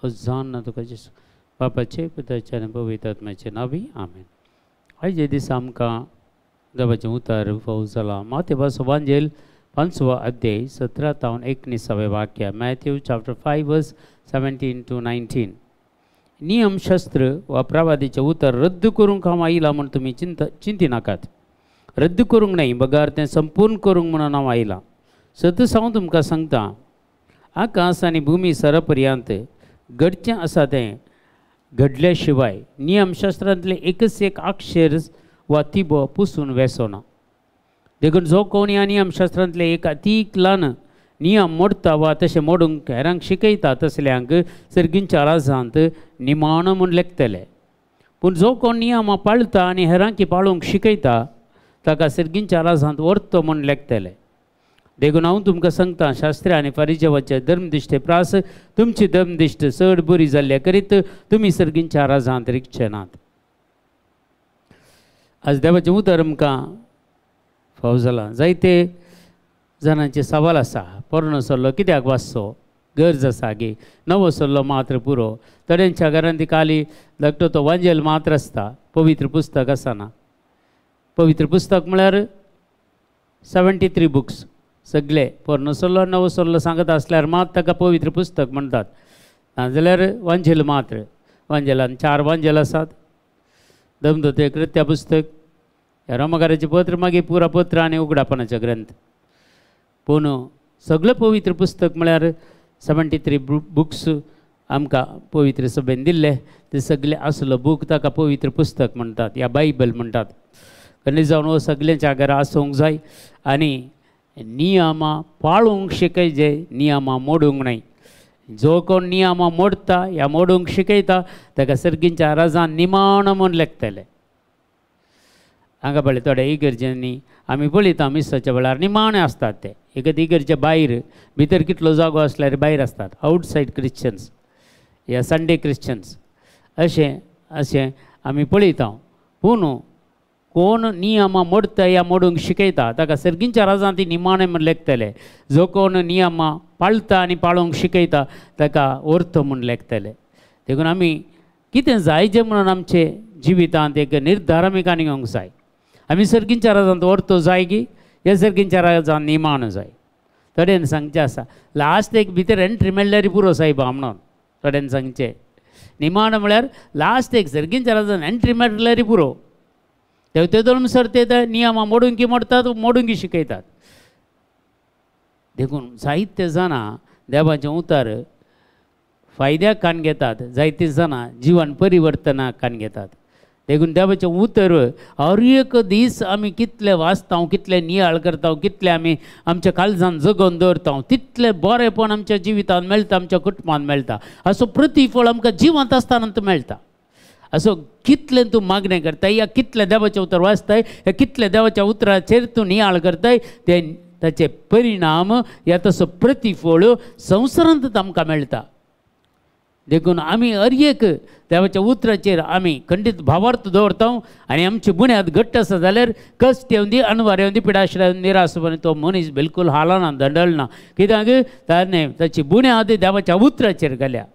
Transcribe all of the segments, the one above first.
जान तुका जेसू बापाचे पुताचे आनी पवित्र आत्म्याचे नावी आमेन. आयचे दीस आमकां देवाचें उतर फावो जाला. माथेवाचो वांजेल 5वा अध्याय 17 ते 19 वाक्य. मॅथ्यू चॅप्टर 5 वर्स 17 to 19. नियमशास्त्र वा प्रवादीचें उतर रद्द करूंक हांव आयला म्हूण तुमी चिंती नाकात. रद्द करूंक न्हय, बगार तें संपूर्ण करूंक म्हणून हांव आयला. सतत हांव तुमकां सांगता, आकाश आनी भुमी सर पर्यंत घडचें आसा तें घडल्या शिवाय नियमशास्त्रांतले एकच एक अक्षर वा तिबो पुसून वेसोना. देखून जो कोणी ह्या नियमशास्त्रांतले एक अतीक ल्हान नियम मोडता वा तशें मोडूंक हेरांक शिकयता तसल्यांक सर्गींच्या राजांत निमाण म्हूण लेखतले. पूण जो कोण नियमां पाळटा आनी हेरांकी पाळूंक शिकयता ताका सर्गींच्या राजांत व्हरतो म्हूण लेखतले. देखून हांव तुमकां सांगता, शास्त्री आनी फारिजेवाचे धर्मदिश्टे प्रास तुमची धर्मदिश्ट चड बरी जाल्ले करीत तुमी सर्गींच्या राजांत रिगचे नात. आज देवाचें उतर आमकां फावो जाला. जायते जाणांचे सवाल आसा, पोरणो सल्लो कित्याक वाचचो, गरज आसा गे, नवो सल्लो मात्र पुरो. थोड्यांच्या घरांत खाली धाकटो तो वांजेल मात्र आसता, पवित्र पुस्तक आसना. पवित्र पुस्तक म्हळ्यार 73 बुक्स. सगळे पोरणो सल्लो नवो सल्लो सांगता आसल्यार मात ताका पवित्र पुस्तक म्हणटात. नाजाल्यार वांजेल मात्र. वांजेलान 4 वांजेल आसात. दमदते कृत्या पुस्तक, रोमकाराचें पत्र, मागीर पुरा पत्र आनी उगडापणाचे ग्रंथ. पूण सगळें पवित्र पुस्तक म्हळ्यार 73 बुक्स आमकां पवित्र सभेन दिल्ले. ते सगळे आसलो बूक ताका पवित्र पुस्तक म्हणटात, या बायबल म्हणटात. कणी जावन हो सगळ्यांच्या घरा आसूंक जाय आनी नियमां पाळूंक शिकयचे, नियमां मोडूंक न्हय. जो कोण नियमां मोडटा या मोडूंक शिकयता ताका सर्गींच्या राजान निमाण म्हूण लेखतले. हांगा पळय थोड्या इगर्जेनी आमी पळयता मिसाच्या वेळार निमाणे आसतात ते. एखादी इगर्जे भायर भितर कितलो जागो आसल्यार भायर आसतात. आउटसायड क्रिश्चन्स या संडे क्रिश्चन्स अशें आमी पळयता. पूण कोण नियमां मोडता या मोडूंक शिकयता ताका सर्गींच्या राजान ती निमाणे म्हूण लेखतले. जो कोण नियमां पाळटा आनी पाळूंक शिकयता ताका व्हरतो म्हूण लेखतले. देखून आमी कितें जाय जें म्हणून आमचे जिवितांत एक निर्धार आमी काणी घेवंक जाय. आमी सर्गींच्या राजांत व्हरतो जाय की ह्या सर्गींच्या राजान निमाण जाय. थोड्यान सांगचें आसा लास्ट एक भितर एंट्री मेळ्ळ्यार पुरो सायबा म्हणून. थोड्यान सांगचें निमाण म्हळ्यार लास्ट एक सर्गींच्या राजान एंट्री मेळ्ळ्यार पुरो. ते अनुसार ते नियमां मोडूंकी मोडतात, मोडूंकी शिकयतात. देखून जायते जाणां देवाचें उतर फायद्याक कान घेतात, जायते जाणां जिवन परिवर्तनाक कान घेतात. देखून देवाचें उतर हर एक दीस आमी कितले वाचता, कितले नियाळ करता, कितले आमी आमच्या काळजान जगोवन दवरता, तितलें बरेंपण आमच्या जिवितांत मेळटा, आमच्या कुटुंबांत मेळटा. असो प्रतिफळ आमकां जिवंत आसतना मेळटा. असो कितलें तूं मागणें करताय या कितलें देवाचें उतर वाचताय या कितलें देवाच्या उतराचेर तूं नियाळ करताय ते ताचे परिणाम या तसो प्रतिफळ संवसारांत आमकां मेळटा. देखून आमी हर एक देवाच्या उतराचेर आमी खंडीत भावार्थ दवरता आनी आमची बुन्याद घट्ट आसा जाल्यार कश्ट येवन दी, अणवार येवन दी, पिडाश्र येवन निराशपण तो मनीस बिलकुल हालना, दंडळना. कित्याक ताणें ताची बुन्याद देवाच्या उतराचेर घाल्या.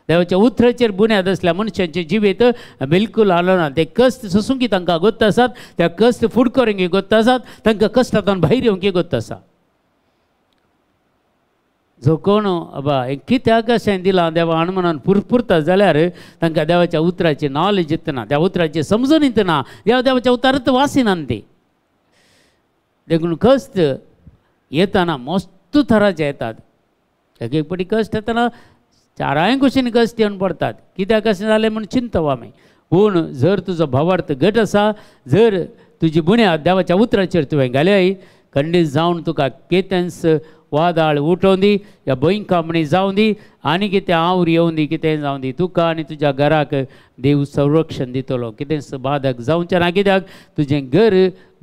देवाच्या उतराचेर बुन्याद आसल्या मनशांचें जिवीत बिलकुल हालना. ते कश्ट सोंसूंक तांकां गोत्त आसात, त्या कश्ट फुड करूंक गोत्त आसात, तांकां कश्टांतल्यान भायर येवंक गोत्त आसा. जो कोण बाबा कित्याक अशें दिलां देवा म्हणून पुरपुरता जाल्यार तांकां देवाच्या उतराची नॉलेज येतना, त्या उतराची समजून येतना, देवाच्या उतरांत वासिनात ते. देखून कश्ट येतना मस्त थराचे येतात. एक पटी कश्ट येतना 4 कुशीन कश्ट येवन पडतात. कित्याक अशें जालें म्हूण चिंतव आमी. पूण जर तुजो भावार्थ घट आसा, जर तुजी बुन्याद देवाच्या उतराचेर तुवें घाल्याय, खंडीत जावन तुका केतेंच वादळ उठोवन दी, या भयंकामणी जावं दी, आनी कितें आवरी येवं दी, कितें जावं दी, तुका आनी तुज्या घराक देव संरक्षण दितलो. कितेंच बाधक जावचें ना. कित्याक तुजें घर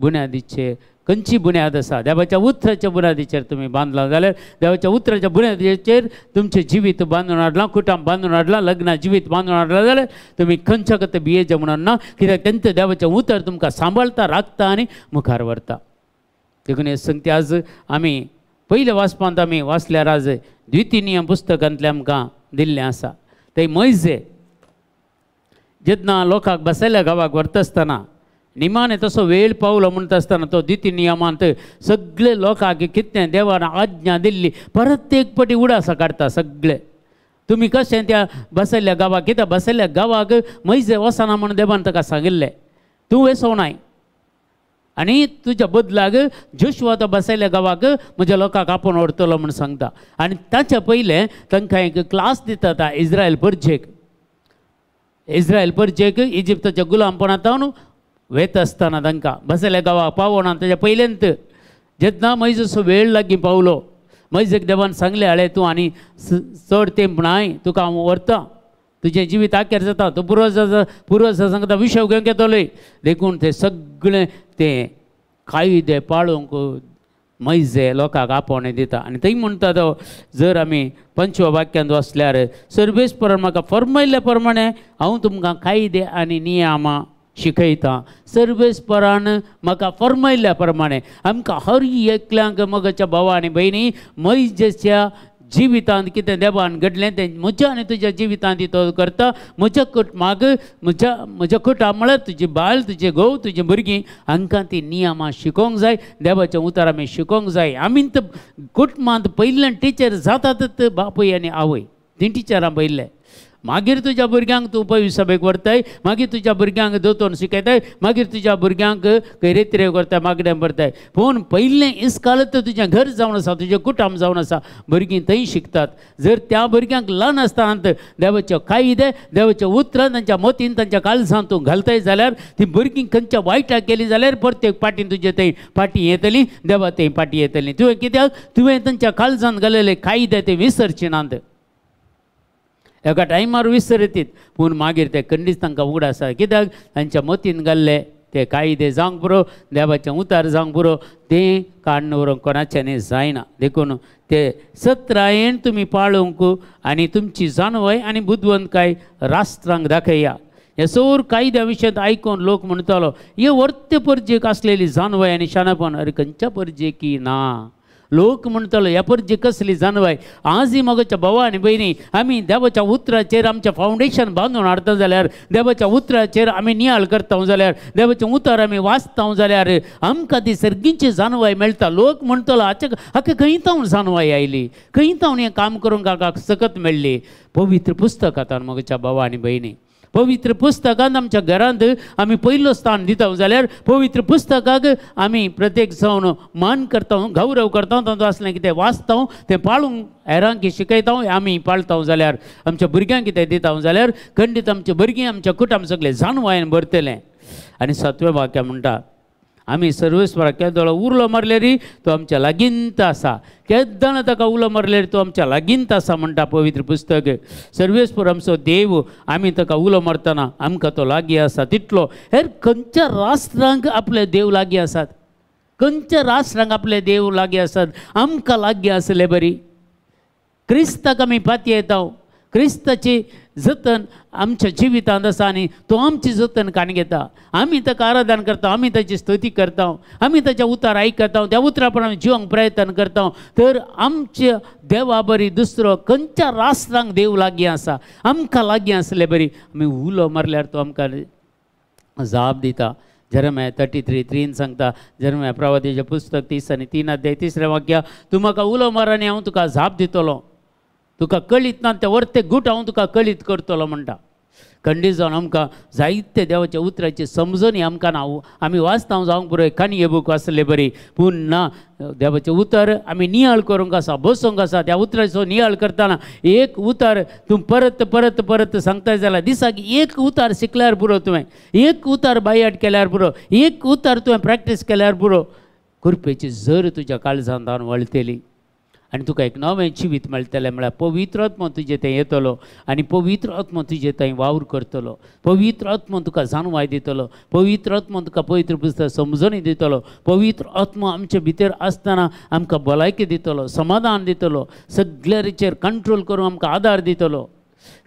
बुन्यादीचें खंयची बुन्याद आसा, देवाच्या उतराच्या बुन्यादीचेर तुमी बांदलां जाल्यार देवाच्या उतराच्या बुन्यादीचेर तुमचें जिवीत बांदून हाडलां, कुटुंब बांदून हाडलां, लग्ना जिवीत बांदून हाडलां जाल्यार तुमी खंयच्या कथा भियेचें म्हणून ना. कित्याक तेंचें देवाचें उतर तुमकां सांबाळटा, राखता आनी मुखार व्हरता. देखून हे संगती आज आमी पयले वाचपांत आमी वाचल्यार आज द्वितीय नियम पुस्तकांतलें आमकां दिल्लें आसा. ते मैजे जेन्ना लोकांक बसयल्या गांवाक व्हरता आसतना निमाणे तसो वेळ पावलो म्हणटा आसतना तो द्वितीय नियमांत सगळे लोकांक कितें देवान आज्ञा दिल्ली परत एक पटी उडासा काडटा सगळे. तुमी कशें त्या बसयल्ल्या गांवाक कित्याक बसयल्ल्या गांवाक मैजे वचना म्हणून देवान ताका सांगिल्लें तूं वेसोनाय आनी तुज्या बदलाक जोशुआ तो बसयल्ल्या गांवाक म्हज्या लोकांक आपूण व्हरतलो म्हूण सांगता. आनी ताच्या पयलें तांकां एक क्लास दिता इस्रायल परजेक इजिप्ताच्या गुलामपणांतून वयता आसतना तांकां बसयल्ल्या गांवाक पावोना ताच्या पयलेंत जेन्ना मैजसो वेळ लागीं पावलो मैजेक देवान सांगलें हाळे तूं आनी चड तेंप नाय तुका हांव व्हरतां तुजें जिवीत आखेर जाता तो पुर्वज सांगता विशव घेवंक येतलोय देखून ते सगळें ते कायदे पाळूंक मैजे लोकांक आपोवणें दिता. आनी थंय म्हणटा तो जर आमी 5व्या वाक्यांत वाचल्यार सर्वेस्परान म्हाका फर्मायल्ल्या प्रमाणे हांव तुमकां कायदे आनी नियमां शिकयता. सर्वेस्परान म्हाका फर्मायल्ल्या प्रमाणे आमकां हर एकल्यांक मगाच्या भावा आनी भयणी मैजेच्या जिवितांत कितें देवान घडलें तें म्हज्या आनी तुज्या जिवितांत तो करता. म्हज्या कुटुंबाक म्हज्या कुटुंब म्हळ्यार तुजी बायल तुजे घोव तुजी भुरगीं हांकां ती नियमां शिकोवंक जाय देवाचें उतर आमी शिकोवंक जाय. आमी कुटुंबांत पयल्यान टिचर जातातच बापूय आनी आवय तीं टिचरां पयले मागीर तुज्या भुरग्यांक तूं पयस सभेक व्हरताय मागीर तुज्या भुरग्यांक दोतोन शिकयताय मागीर तुज्या भुरग्यांक रेत्रे करताय मागणें भरताय पूण पयलें इस्कालत तुजें घर जावन आसा तुजें कुटुंब जावन आसा भुरगीं थंय शिकतात. जर त्या भुरग्यांक ल्हान आसतना देवाचे कायदे देवाचें उतरां तांच्या मतीन तांच्या काळजांत तूं घालताय जाल्यार तीं भुरगीं खंयच्या वायटाक केलीं जाल्यार प्रत्येक पाटीन तुजे थंय पाटी येतली देवा थंय पाटी येतली. तुवें कित्याक तुवें तांच्या काळजांत घालेले कायदे ते विसरचे नात. एका टायमार विसरतीत पूण मागीर ते खंडीत तांकां उगड आसा कित्याक तांच्या मतीन घाल्ले ते कायदे जावंक पुरो देवाचें उतार जावंक पुरो तें काडून व्हरोंक कोणाच्यानी जायना. देखून ते सत्रायेन तुमी पाळूंक आनी तुमची जानवाय आनी बुदवंतकाय राष्ट्रांक दाखया. हे सगळे कायद्या विशयांत आयकून लोक म्हणटालो हे वर्ते परजेक आसलेली जानवाय आनी शाणपण अरे खंयच्या परजेकी ना. लोक म्हणटालो ह्या परजेक कसली जानवाय. आजय मगाच्या भावा आनी भयणी आमी देवाच्या उतराचेर आमचें फावंडेशन बांदून हाडटा जाल्यार देवाच्या उतराचेर आमी नियाळ करता जाल्यार देवाचें उतर आमी वाचता जाल्यार आमकां ती सर्गीची जानवाय मेळटा. लोक म्हणटालो हाका खंय तावन जानवाय आयली खंय तावन हें काम करूंक हाका सकत मेळ्ळी. पवित्र पुस्तकांत मगाच्या भावा आनी भयणी पवित्र पुस्तकांत आमच्या घरांत आमी पयलो स्थान दिता जाल्यार पवित्र पुस्तकाक आमी प्रत्येक जावन मान करता गौरव करता तातूंत असलें कितें वाचता तें पाळूंक हेरांक शिकयता आमी पाळता जाल्यार आमच्या भुरग्यांक कितें दिता जाल्यार खंडीत आमच्या भुरगीं आमच्या कुटुंब सगळें जानवायेन भरतलें. आनी 7वें वाक्य म्हणटा आमी सर्वेस्पराक केदोळो उरलो मारल्यार तो आमच्या लागींत आसा केदां ताका उलो मारल्यार तो आमच्या लागींत आसा म्हणटा पवित्र पुस्तक. सर्वेस्पर आमचो देव आमी ताका उलो मारतना आमकां तो लागीं आसा तितलो. हेर खंयच्या राष्ट्रांक आपले देव लागीं आसात खंयच्या राष्ट्रांक आपले देव लागीं आसात आमकां लागीं आसले बरी. क्रिस्ताक आमी पातये येता क्रिस्ताची जतन आमच्या जिवितांत आसा आनी तो आमची जतन काण घेता. आमी ताका आराधन करता आमी ताची स्तुती करता आमी ताच्या उतार आयकता त्या उतरा प्रमाण आमी जिवंक प्रयत्न करता. तर आमच्या देवा बरी दुसरो खंयच्या राष्ट्रांक देव लागीं आसा आमकां लागीं आसले बरी. आमी उलो मारल्यार तो आमकां जाप दिता. जरम्या 33:3 सांगता जरम्या प्रवादीचें पुस्तक 30:3 अध्याय 3 वाक्य तूं म्हाका उलो मार आनी हांव तुका जाप दितलो तुका कळीत ना ते वर्ते गूट हांव तुका कळीत करतलो म्हणटा. खंडीत जावन आमकां जायते देवाच्या उतराची समजणी आमकां ना आमी वाचता जावंक पुरो काणी हे बूक आसले बरी पूण ना देवाचें उतर आमी नियाळ करूंक आसा बसोवंक आसा. त्या उतराचो नियाळ करतना एक उतर तूं परत परत परत सांगता जाल्यार दिसाक एक उतार शिकल्यार पुरो तुवें एक उतार बायाट केल्यार पुरो एक उतार तुवें प्रॅक्टीस केल्यार पुरो कृपेची जर तुज्या काळजांत वळटली आनी तुका एक नवें जिवीत मेळटलें. म्हळ्यार पवित्र आत्मा तुजे थंय येतलो आनी पवित्र आत्मा तुजे थंय वावर करतलो. पवित्र आत्मा तुका जानवाय दितलो. पवित्र आत्मा तुका पवित्र पुस्तक समजणी दितलो. पवित्र आत्मा आमचे भितर आसतना आमकां भलायकी दितलो समाधान दितलो सगळ्याचेर कंट्रोल करूंक आमकां आदार दितलो.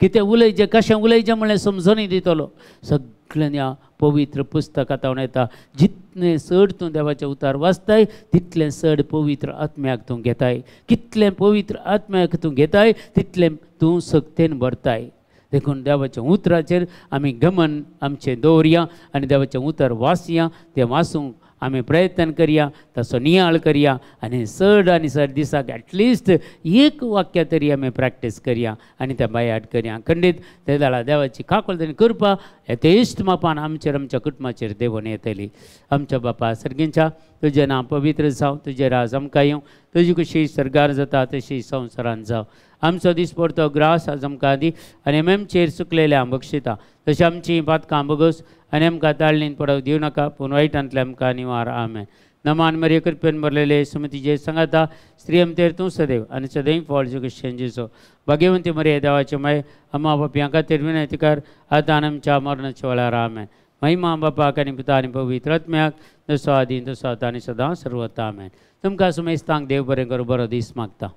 कितें उलयचें कशें उलयचें म्हळ्यार समजणी दितलो. सगळ्यांनी ह्या पवित्र पुस्तकांत येता. जितलें चड तूं देवाचें उतार वाचताय तितलें चड पवित्र आत्म्याक तूं घेताय. कितलें पवित्र आत्म्याक तूं घेताय तितलें तूं सक्तेन भरताय. देखून देवाच्या उतराचेर आमी गमन आमचें दवरया आनी देवाचें उतर वाचया, तें वाचूंक आमी प्रयत्न करया, तसो नियाळ करया आनी चड आनी चड दिसाक एटलिस्ट एक वाक्य तरी आमी प्रॅक्टीस करया आनी तें बायाड करया. खंडीत ते जाला देवाची काकूळटणी कृपा यथेश्ट मापान आमचेर आमच्या कुटुंबाचेर देवून येतली. आमच्या बापा सर्गींच्या तुजें नांव पवित्र जावं, तुजें राज आमकां येवं, तुजी कशी सरकार जाता तशी संवसारांत जावं. आमचो दिसपडतो ग्रास आज आमकां दी आनी आमचेर चुकलेल्या बक्षिता तशी आमची पातकां बगोस आनी आमकां ताळणीन पडोवंक दिवं नाका, पूण वायटांतल्यान आमकां निवार. आमेन. नमान मरे कृपेन भरलेले सुमतीजे सांगाता स्त्री आमचेर तूं सदैव आनी सदैव फळ जगशेंजीचो भाग्यवंती मरे देवाचे माय अम्मा बापयां खातीर विनंती कर आतां आमच्या मरणाच्या वेळार. आमेन. महिमा बापाक आनी पिता आनी पवित्र आत्म्याक जसो आदीं तसो आतां आनी सदां सर्वता. आमेन. तुमकां सुमेस्तांक देव बरें करूं, बरो दीस मागता.